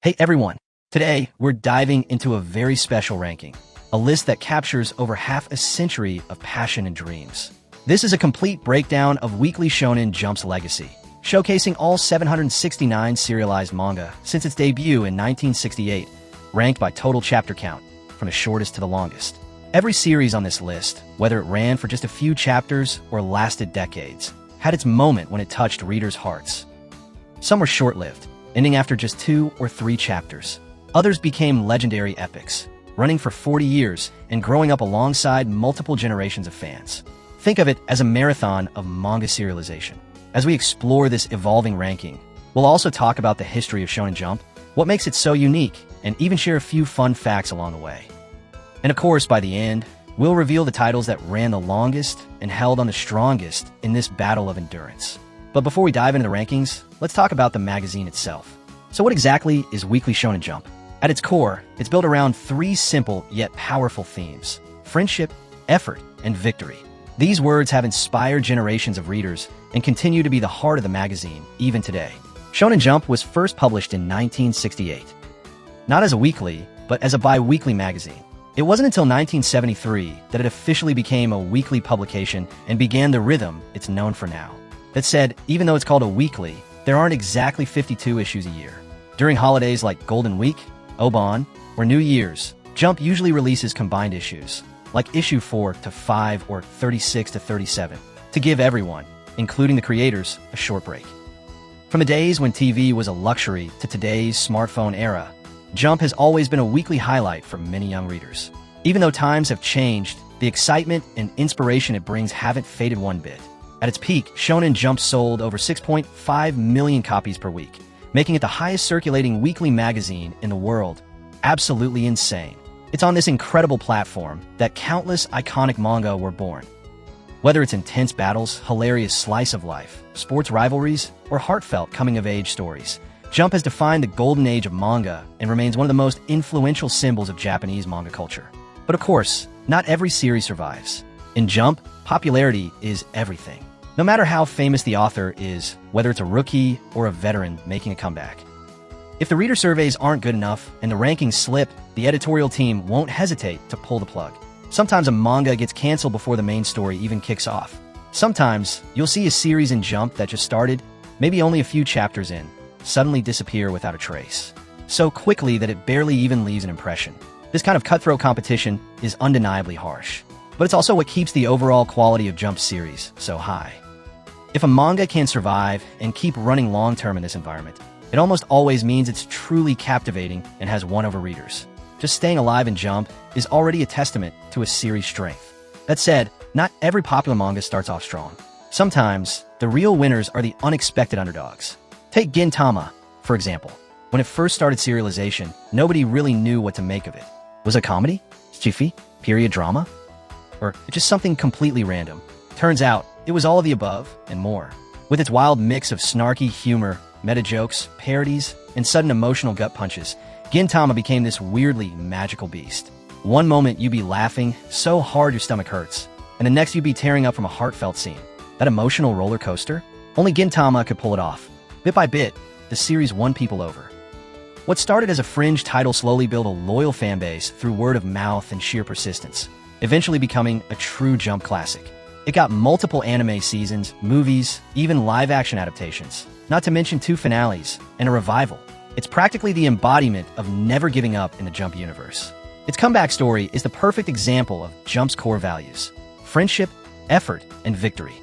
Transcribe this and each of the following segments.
Hey everyone! Today, we're diving into a very special ranking, a list that captures over half a century of passion and dreams. This is a complete breakdown of Weekly Shonen Jump's legacy, showcasing all 769 serialized manga since its debut in 1968, ranked by total chapter count, from the shortest to the longest. Every series on this list, whether it ran for just a few chapters or lasted decades, had its moment when it touched readers' hearts. Some were short-lived, ending after just 2 or 3 chapters. Others became legendary epics, running for 40 years and growing up alongside multiple generations of fans. Think of it as a marathon of manga serialization. As we explore this evolving ranking, we'll also talk about the history of Shonen Jump, what makes it so unique, and even share a few fun facts along the way. And of course, by the end, we'll reveal the titles that ran the longest and held on the strongest in this battle of endurance. But before we dive into the rankings, let's talk about the magazine itself. So what exactly is Weekly Shonen Jump? At its core, it's built around 3 simple yet powerful themes: friendship, effort, and victory. These words have inspired generations of readers and continue to be the heart of the magazine even today. Shonen Jump was first published in 1968. Not as a weekly, but as a bi-weekly magazine. It wasn't until 1973 that it officially became a weekly publication and began the rhythm it's known for now. That said, even though it's called a weekly, there aren't exactly 52 issues a year. During holidays like Golden Week, Obon, or New Year's, Jump usually releases combined issues, like issue 4 to 5 or 36 to 37, to give everyone, including the creators, a short break. From the days when TV was a luxury to today's smartphone era, Jump has always been a weekly highlight for many young readers. Even though times have changed, the excitement and inspiration it brings haven't faded one bit. At its peak, Shonen Jump sold over 6.5 million copies per week, making it the highest circulating weekly magazine in the world. Absolutely insane. It's on this incredible platform that countless iconic manga were born. Whether it's intense battles, hilarious slice of life, sports rivalries, or heartfelt coming-of-age stories, Jump has defined the golden age of manga and remains one of the most influential symbols of Japanese manga culture. But of course, not every series survives. In Jump, popularity is everything. No matter how famous the author is, whether it's a rookie or a veteran making a comeback. If the reader surveys aren't good enough and the rankings slip, the editorial team won't hesitate to pull the plug. Sometimes a manga gets canceled before the main story even kicks off. Sometimes you'll see a series in Jump that just started, maybe only a few chapters in, suddenly disappear without a trace. So quickly that it barely even leaves an impression. This kind of cutthroat competition is undeniably harsh. But it's also what keeps the overall quality of Jump's series so high. If a manga can survive and keep running long-term in this environment, it almost always means it's truly captivating and has won over readers. Just staying alive in Jump is already a testament to a series' strength. That said, not every popular manga starts off strong. Sometimes, the real winners are the unexpected underdogs. Take Gintama, for example. When it first started serialization, nobody really knew what to make of it. Was it comedy? Sci-fi? Period drama? Or just something completely random? Turns out, it was all of the above, and more. With its wild mix of snarky humor, meta-jokes, parodies, and sudden emotional gut punches, Gintama became this weirdly magical beast. One moment you'd be laughing so hard your stomach hurts, and the next you'd be tearing up from a heartfelt scene. That emotional roller coaster? Only Gintama could pull it off. Bit by bit, the series won people over. What started as a fringe title slowly built a loyal fanbase through word of mouth and sheer persistence, eventually becoming a true Jump classic. It got multiple anime seasons, movies, even live-action adaptations, not to mention 2 finales, and a revival. It's practically the embodiment of never giving up in the Jump universe. Its comeback story is the perfect example of Jump's core values: friendship, effort, and victory.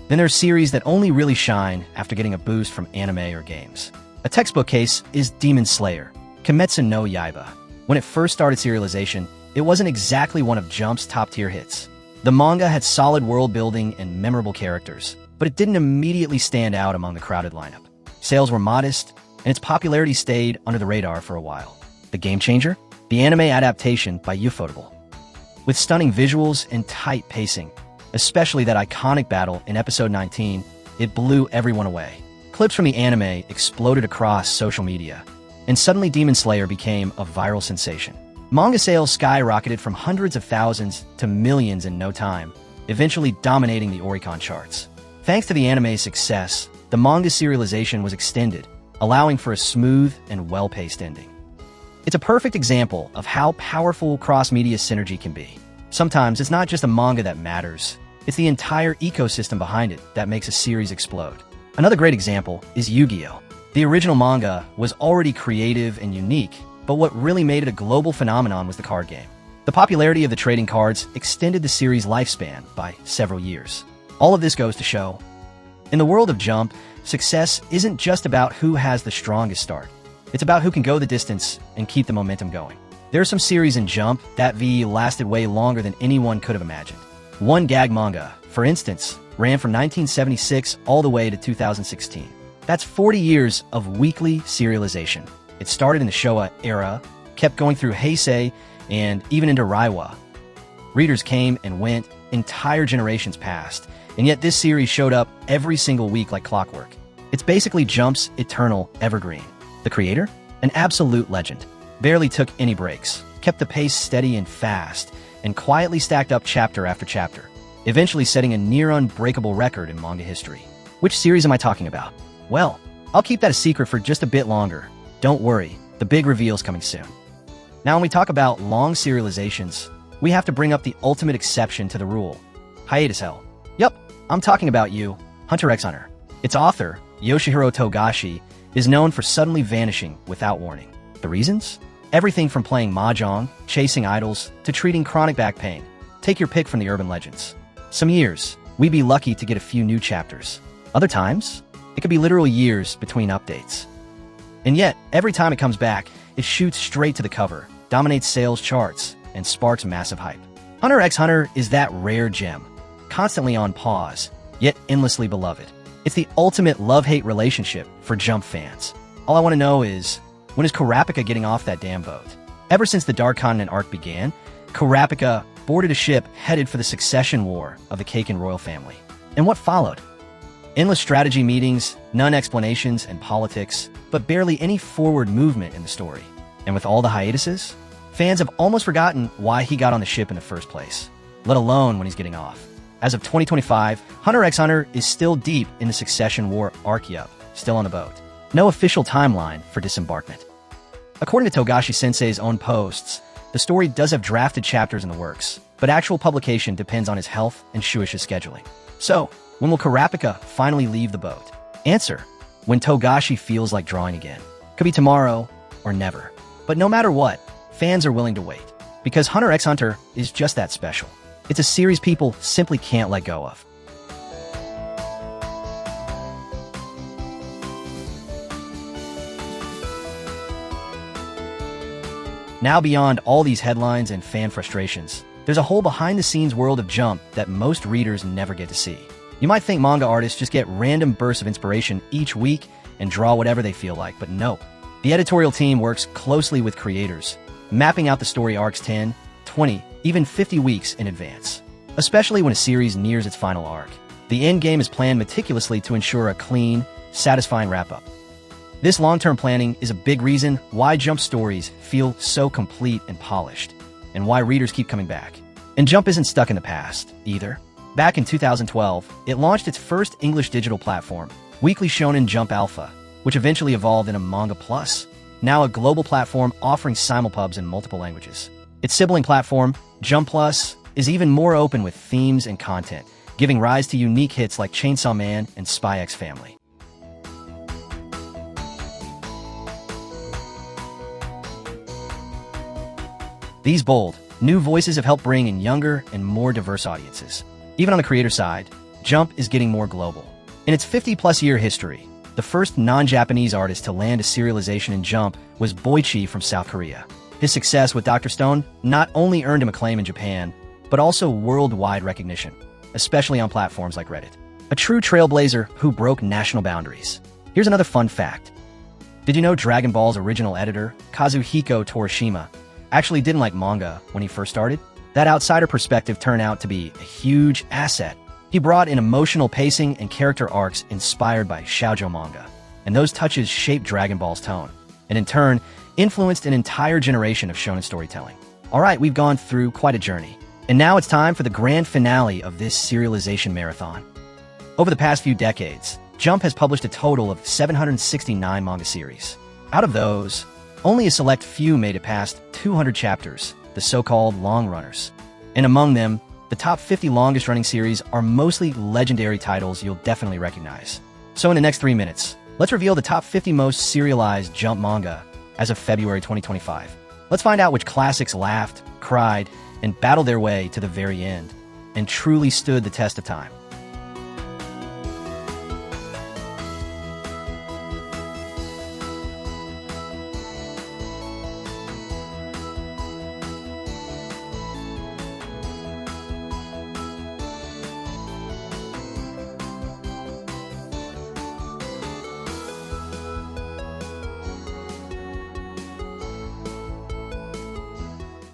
Then there are series that only really shine after getting a boost from anime or games. A textbook case is Demon Slayer, Kimetsu no Yaiba. When it first started serialization, it wasn't exactly one of Jump's top-tier hits. The manga had solid world building and memorable characters, but it didn't immediately stand out among the crowded lineup. Sales were modest, and its popularity stayed under the radar for a while. The game changer? The anime adaptation by Ufotable. With stunning visuals and tight pacing, especially that iconic battle in episode 19, it blew everyone away. Clips from the anime exploded across social media, and suddenly Demon Slayer became a viral sensation. Manga sales skyrocketed from hundreds of thousands to millions in no time, eventually dominating the Oricon charts. Thanks to the anime's success, the manga serialization was extended, allowing for a smooth and well-paced ending. It's a perfect example of how powerful cross-media synergy can be. Sometimes it's not just a manga that matters, it's the entire ecosystem behind it that makes a series explode. Another great example is Yu-Gi-Oh! The original manga was already creative and unique, but what really made it a global phenomenon was the card game. The popularity of the trading cards extended the series' lifespan by several years. All of this goes to show, in the world of Jump, success isn't just about who has the strongest start. It's about who can go the distance and keep the momentum going. There are some series in Jump that lasted way longer than anyone could have imagined. One gag manga, for instance, ran from 1976 all the way to 2016. That's 40 years of weekly serialization. It started in the Showa era, kept going through Heisei, and even into Reiwa. Readers came and went, entire generations passed, and yet this series showed up every single week like clockwork. It's basically Jump's eternal evergreen. The creator? An absolute legend. Barely took any breaks, kept the pace steady and fast, and quietly stacked up chapter after chapter, eventually setting a near-unbreakable record in manga history. Which series am I talking about? Well, I'll keep that a secret for just a bit longer. Don't worry, the big reveal's coming soon. Now, when we talk about long serializations, we have to bring up the ultimate exception to the rule. Hiatus hell. Yup, I'm talking about you, Hunter x Hunter. Its author, Yoshihiro Togashi, is known for suddenly vanishing without warning. The reasons? Everything from playing mahjong, chasing idols, to treating chronic back pain. Take your pick from the urban legends. Some years, we'd be lucky to get a few new chapters. Other times, it could be literal years between updates. And yet, every time it comes back, it shoots straight to the cover, dominates sales charts, and sparks massive hype. Hunter x Hunter is that rare gem, constantly on pause, yet endlessly beloved. It's the ultimate love-hate relationship for Jump fans. All I want to know is, when is Kurapika getting off that damn boat? Ever since the Dark Continent arc began, Kurapika boarded a ship headed for the succession war of the Kaken royal family. And what followed? Endless strategy meetings, none explanations, and politics, but barely any forward movement in the story. And with all the hiatuses, fans have almost forgotten why he got on the ship in the first place, let alone when he's getting off. As of 2025, Hunter x Hunter is still deep in the succession war arc, still on the boat. No official timeline for disembarkment. According to Togashi-sensei's own posts, the story does have drafted chapters in the works, but actual publication depends on his health and Shueisha's scheduling. So, when will Kurapika finally leave the boat? Answer: when Togashi feels like drawing again. Could be tomorrow or never. But no matter what, fans are willing to wait, because Hunter x Hunter is just that special. It's a series people simply can't let go of. Now, beyond all these headlines and fan frustrations, there's a whole behind-the-scenes world of Jump that most readers never get to see. You might think manga artists just get random bursts of inspiration each week and draw whatever they feel like, but no. The editorial team works closely with creators, mapping out the story arcs 10, 20, even 50 weeks in advance. Especially when a series nears its final arc, the end game is planned meticulously to ensure a clean, satisfying wrap-up. This long-term planning is a big reason why Jump stories feel so complete and polished, and why readers keep coming back. And Jump isn't stuck in the past, either. Back in 2012, it launched its first English digital platform, Weekly Shonen Jump Alpha, which eventually evolved into Manga Plus, now a global platform offering simulpubs in multiple languages. Its sibling platform, Jump Plus, is even more open with themes and content, giving rise to unique hits like Chainsaw Man and Spy X Family. These bold, new voices have helped bring in younger and more diverse audiences. Even on the creator side, Jump is getting more global. In its 50-plus year history, the first non-Japanese artist to land a serialization in Jump was Boichi from South Korea. His success with Dr. Stone not only earned him acclaim in Japan, but also worldwide recognition, especially on platforms like Reddit. A true trailblazer who broke national boundaries. Here's another fun fact. Did you know Dragon Ball's original editor, Kazuhiko Torishima, actually didn't like manga when he first started? That outsider perspective turned out to be a huge asset. He brought in emotional pacing and character arcs inspired by shoujo manga, and those touches shaped Dragon Ball's tone, and in turn, influenced an entire generation of shonen storytelling. Alright, we've gone through quite a journey, and now it's time for the grand finale of this serialization marathon. Over the past few decades, Jump has published a total of 769 manga series. Out of those, only a select few made it past 200 chapters, the so-called long runners. And among them, the top 50 longest-running series are mostly legendary titles you'll definitely recognize. So in the next 3 minutes, let's reveal the top 50 most serialized Jump manga as of February 2025. Let's find out which classics laughed, cried, and battled their way to the very end, and truly stood the test of time.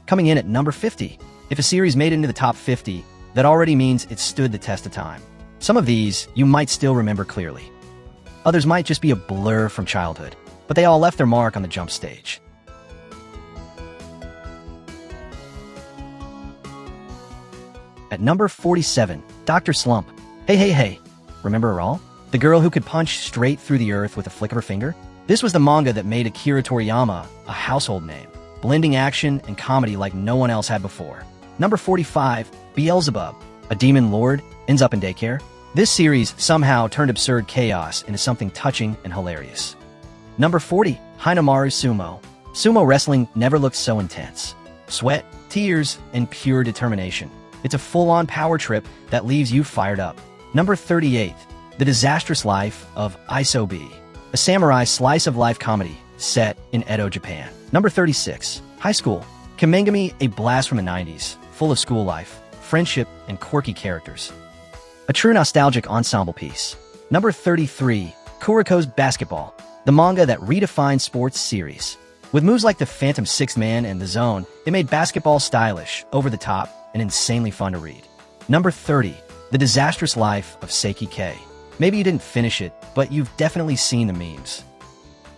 Coming in at number 50. If a series made it into the top 50, that already means it stood the test of time. Some of these you might still remember clearly. Others might just be a blur from childhood, but they all left their mark on the Jump stage. At number 47, Dr. Slump. Hey. Remember her all? The girl who could punch straight through the earth with a flick of her finger? This was the manga that made Akira Toriyama a household name, blending action and comedy like no one else had before. Number 45, Beelzebub. A demon lord ends up in daycare. This series somehow turned absurd chaos into something touching and hilarious. Number 40, Hinamaru Sumo. Sumo wrestling never looked so intense. Sweat, tears, and pure determination. It's a full-on power trip that leaves you fired up. Number 38, The Disastrous Life of Isobe. A samurai slice-of-life comedy set in Edo, Japan. Number 36, High School. Kamengami, a blast from the 90s, full of school life, friendship, and quirky characters. A true nostalgic ensemble piece. Number 33, Kuroko's Basketball, the manga that redefined sports series. With moves like the Phantom Sixth Man and the Zone, it made basketball stylish, over the top, and insanely fun to read. Number 30, The Disastrous Life of Seiki K. Maybe you didn't finish it, but you've definitely seen the memes.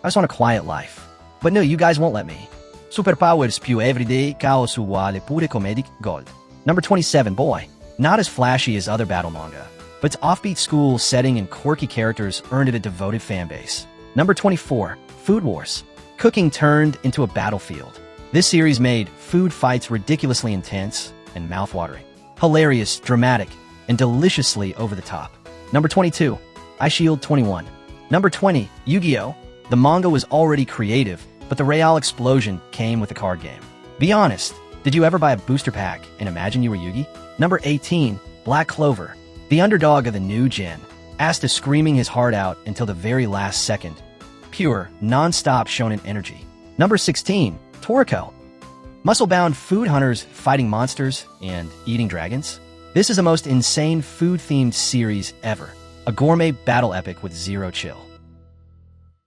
I just want a quiet life. But no, you guys won't let me. Superpowers più everyday, caos uguale pure comedic gold. Number 27, Boy. Not as flashy as other battle manga, but its offbeat school setting and quirky characters earned it a devoted fanbase. Number 24, Food Wars. Cooking turned into a battlefield. This series made food fights ridiculously intense and mouthwatering. Hilarious, dramatic, and deliciously over the top. Number 22, Eyeshield 21. Number 20, Yu-Gi-Oh! The manga was already creative, but the Real explosion came with a card game. Be honest, did you ever buy a booster pack and imagine you were Yugi? Number 18, Black Clover. The underdog of the new gen, Asta screaming his heart out until the very last second. Pure, non-stop shonen energy. Number 16, Toriko. Muscle-bound food hunters fighting monsters and eating dragons. This is the most insane food-themed series ever. A gourmet battle epic with zero chill.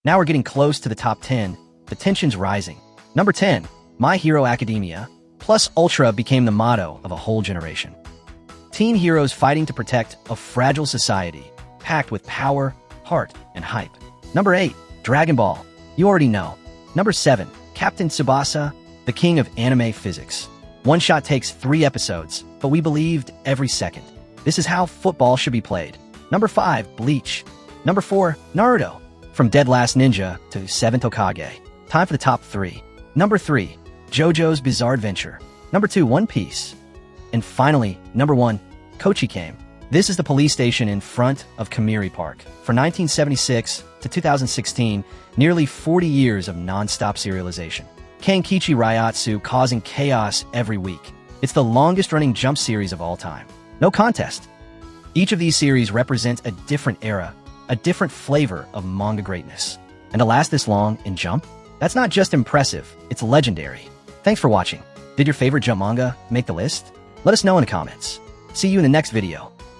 Now we're getting close to the top 10, the tension's rising. Number 10, My Hero Academia. Plus Ultra became the motto of a whole generation. Teen heroes fighting to protect a fragile society, packed with power, heart, and hype. Number 8, Dragon Ball. You already know. Number 7, Captain Tsubasa, the king of anime physics. One Shot takes 3 episodes, but we believed every second. This is how football should be played. Number 5, Bleach. Number 4, Naruto. From Dead Last Ninja to 7th Hokage. Time for the top 3. Number 3, JoJo's Bizarre Adventure. Number 2, One Piece. And finally, number 1, Kochikame. This is the police station in front of Kamiri Park. For 1976 to 2016, nearly 40 years of non-stop serialization. Kankichi Ryatsu causing chaos every week. It's the longest-running Jump series of all time. No contest. Each of these series represents a different era, a different flavor of manga greatness. And to last this long in Jump? That's not just impressive, it's legendary. Thanks for watching. Did your favorite Jump manga make the list? Let us know in the comments. See you in the next video.